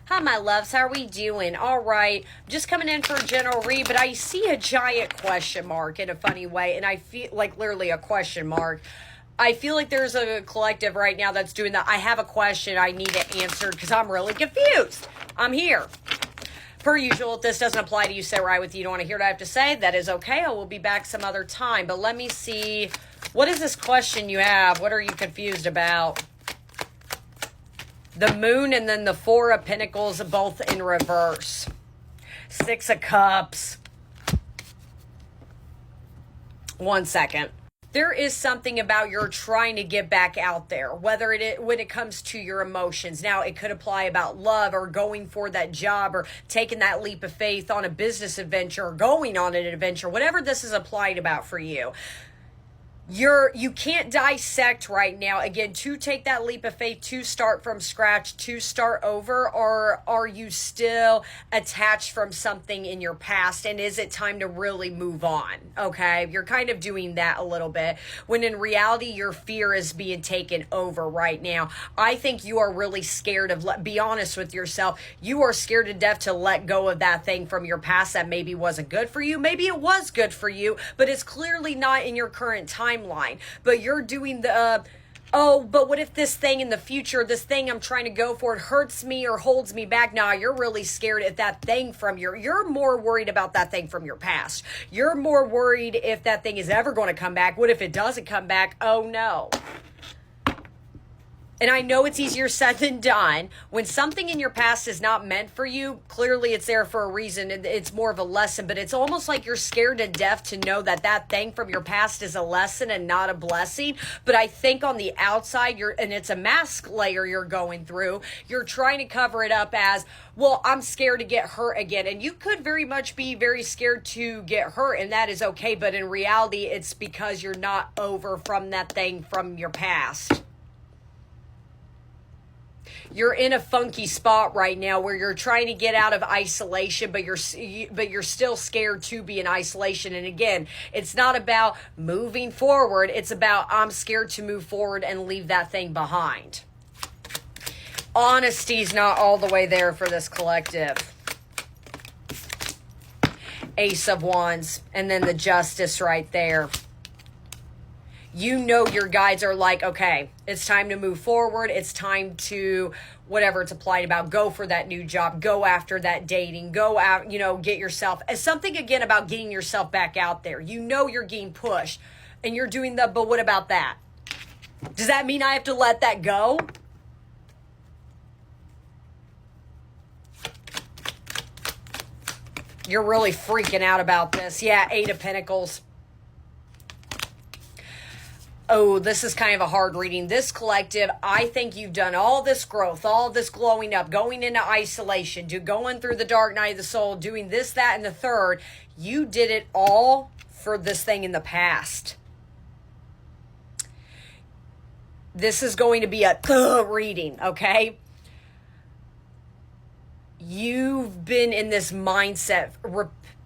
Hi, my loves. How are we doing? All right. Just coming in for a general read, but I see a giant question mark in a funny way, and I feel like literally a question mark. I feel like there's a collective right now that's doing that. I have a question. I need it answered because I'm really confused. I'm here. Per usual, if this doesn't apply to you, sit right with you. You don't want to hear what I have to say. That is okay. I will be back some other time. But let me see. What is this question you have? What are you confused about? The moon and then the Four of Pentacles, both in reverse. Six of Cups. 1 second. There is something about you're trying to get back out there, whether when it comes to your emotions. Now, it could apply about love or going for that job or taking that leap of faith on a business adventure or going on an adventure, whatever this is applied about for you. You can't dissect right now, again, to take that leap of faith, to start from scratch, to start over, or are you still attached from something in your past, and is it time to really move on? Okay, you're kind of doing that a little bit, when in reality, your fear is being taken over right now. I think you are really scared of, be honest with yourself, you are scared to death to let go of that thing from your past that maybe wasn't good for you. Maybe it was good for you, but it's clearly not in your current timeline. But you're doing the oh, but what if this thing in the future, this thing I'm trying to go for, it hurts me or holds me back? Nah, you're really scared at that thing from you're more worried about that thing from your past. You're more worried if that thing is ever going to come back. What if it doesn't come back? Oh no. And I know it's easier said than done. When something in your past is not meant for you, clearly it's there for a reason. It's more of a lesson, but it's almost like you're scared to death to know that that thing from your past is a lesson and not a blessing. But I think on the outside, and it's a mask layer you're going through, you're trying to cover it up as, well, I'm scared to get hurt again. And you could very much be very scared to get hurt, and that is okay. But in reality, it's because you're not over from that thing from your past. You're in a funky spot right now where you're trying to get out of isolation, but you're still scared to be in isolation. And again, it's not about moving forward. It's about I'm scared to move forward and leave that thing behind. Honesty's not all the way there for this collective. Ace of Wands, and then the Justice right there. You know your guides are like, okay, it's time to move forward. It's time to, whatever it's applied about, go for that new job, go after that dating, go out, get yourself, as something again about getting yourself back out there. You know you're getting pushed and you're doing but what about that? Does that mean I have to let that go? You're really freaking out about this. Yeah, Eight of Pentacles. Oh, this is kind of a hard reading. This collective, I think you've done all this growth, all this glowing up, going into isolation, going through the dark night of the soul, doing this, that, and the third. You did it all for this thing in the past. This is going to be a reading, okay? You've been in this mindset,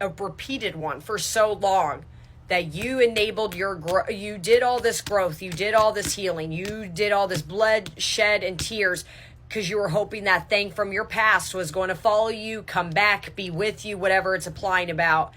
a repeated one, for so long. That you enabled you did all this growth, you did all this healing, you did all this blood, shed, and tears because you were hoping that thing from your past was going to follow you, come back, be with you, whatever it's applying about.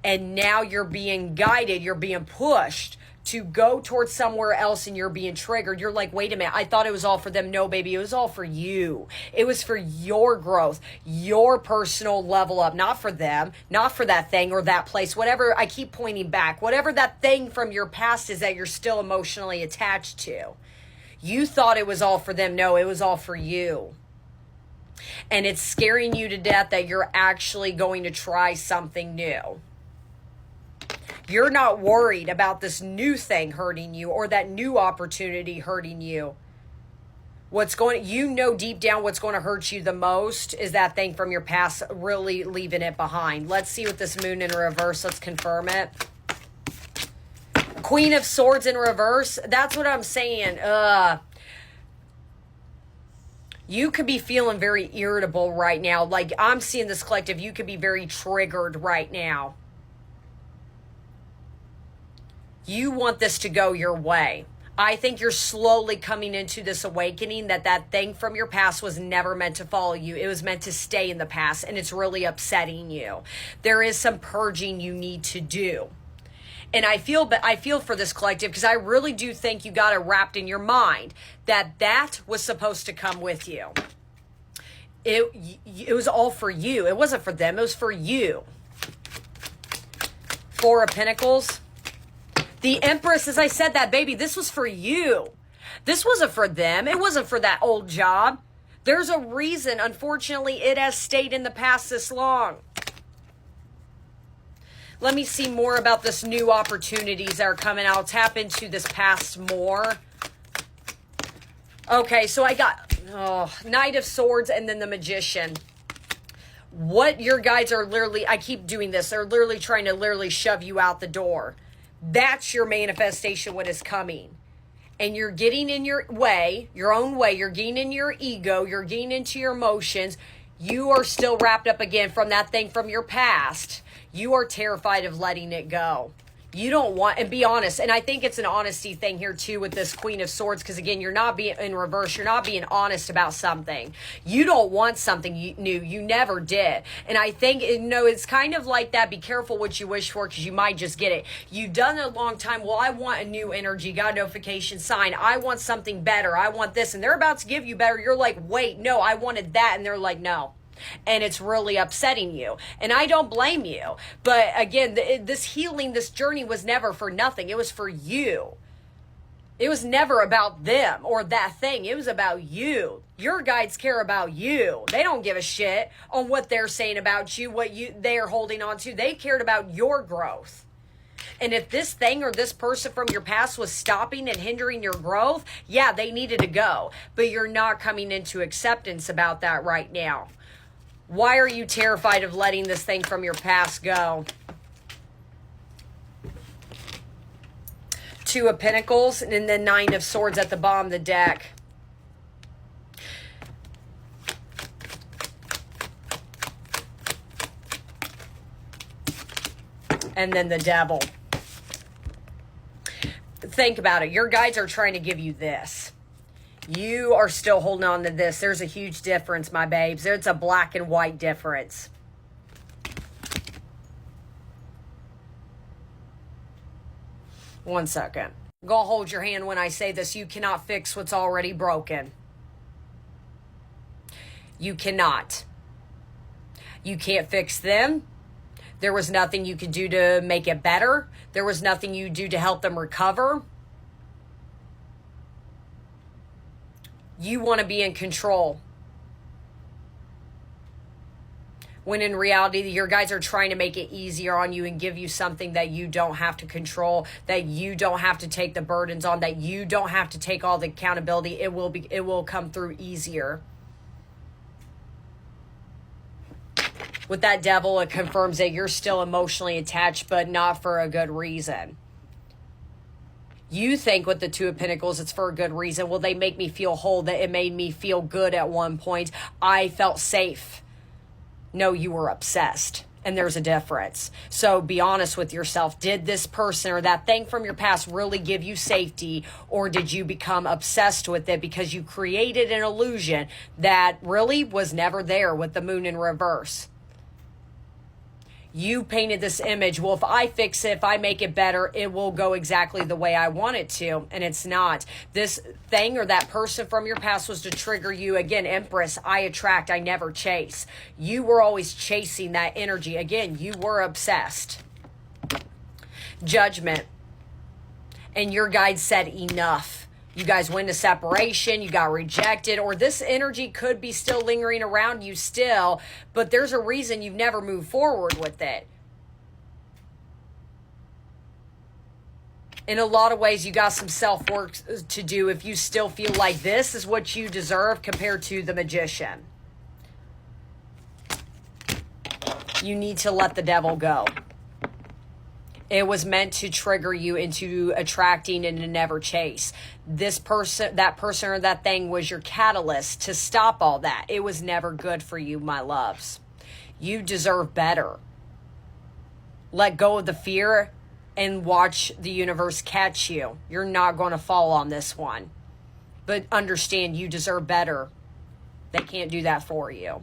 And now you're being guided, you're being pushed to go towards somewhere else, and you're being triggered. You're like, wait a minute, I thought it was all for them. No, baby, it was all for you. It was for your growth, your personal level up, not for them, not for that thing or that place, whatever. I keep pointing back, whatever that thing from your past is that you're still emotionally attached to. You thought it was all for them. No, it was all for you. And it's scaring you to death that you're actually going to try something new. You're not worried about this new thing hurting you or that new opportunity hurting you. Deep down what's going to hurt you the most is that thing from your past, really leaving it behind. Let's see what this moon in reverse, let's confirm it. Queen of Swords in reverse, that's what I'm saying. You could be feeling very irritable right now. Like I'm seeing this collective, you could be very triggered right now. You want this to go your way. I think you're slowly coming into this awakening that that thing from your past was never meant to follow you. It was meant to stay in the past, and it's really upsetting you. There is some purging you need to do. And I feel for this collective, because I really do think you got it wrapped in your mind that that was supposed to come with you. It was all for you. It wasn't for them. It was for you. Four of Pentacles. The Empress, as I said that, baby, this was for you. This wasn't for them. It wasn't for that old job. There's a reason, unfortunately, it has stayed in the past this long. Let me see more about this new opportunities that are coming. I'll tap into this past more. Okay, so I got Knight of Swords and then the Magician. What your guides are literally, I keep doing this, they're literally trying to literally shove you out the door. That's your manifestation, what is coming. And you're getting in your way, your own way. You're getting in your ego. You're getting into your emotions. You are still wrapped up again from that thing from your past. You are terrified of letting it go. You don't want, and be honest, and I think it's an honesty thing here too with this Queen of Swords, because again, you're not being in reverse, you're not being honest about something. You don't want something new, you never did. And I think, it's kind of like that, be careful what you wish for, because you might just get it. You've done it a long time, well, I want a new energy, got a notification sign, I want something better, I want this, and they're about to give you better, you're like, wait, no, I wanted that, and they're like, no. And it's really upsetting you. And I don't blame you. But again, this healing, this journey was never for nothing. It was for you. It was never about them or that thing. It was about you. Your guides care about you. They don't give a shit on what they're saying about you, what they're holding on to. They cared about your growth. And if this thing or this person from your past was stopping and hindering your growth, yeah, they needed to go. But you're not coming into acceptance about that right now. Why are you terrified of letting this thing from your past go? Two of Pentacles and then Nine of Swords at the bottom of the deck. And then the Devil. Think about it. Your guides are trying to give you this. You are still holding on to this. There's a huge difference, my babes. There's a black and white difference. One second. Go hold your hand when I say this. You cannot fix what's already broken. You cannot. You can't fix them. There was nothing you could do to make it better. There was nothing you do to help them recover. You want to be in control. When in reality, your guides are trying to make it easier on you and give you something that you don't have to control, that you don't have to take the burdens on, that you don't have to take all the accountability. It will come through easier. With that Devil, it confirms that you're still emotionally attached, but not for a good reason. You think with the Two of Pentacles, it's for a good reason. Well, they make me feel whole, that it made me feel good at one point. I felt safe. No, you were obsessed. And there's a difference. So be honest with yourself. Did this person or that thing from your past really give you safety? Or did you become obsessed with it because you created an illusion that really was never there with the Moon in reverse? You painted this image, well, if I fix it, if I make it better, it will go exactly the way I want it to. And it's not. This thing or that person from your past was to trigger you. Again, Empress, I attract, I never chase. You were always chasing that energy. Again, you were obsessed. Judgment. And your guide said enough. You guys went to separation, you got rejected, or this energy could be still lingering around you still, but there's a reason you've never moved forward with it. In a lot of ways, you got some self-work to do if you still feel like this is what you deserve compared to the Magician. You need to let the Devil go. It was meant to trigger you into attracting and to never chase. This person, that person or that thing was your catalyst to stop all that. It was never good for you, my loves. You deserve better. Let go of the fear and watch the universe catch you. You're not going to fall on this one. But understand you deserve better. They can't do that for you.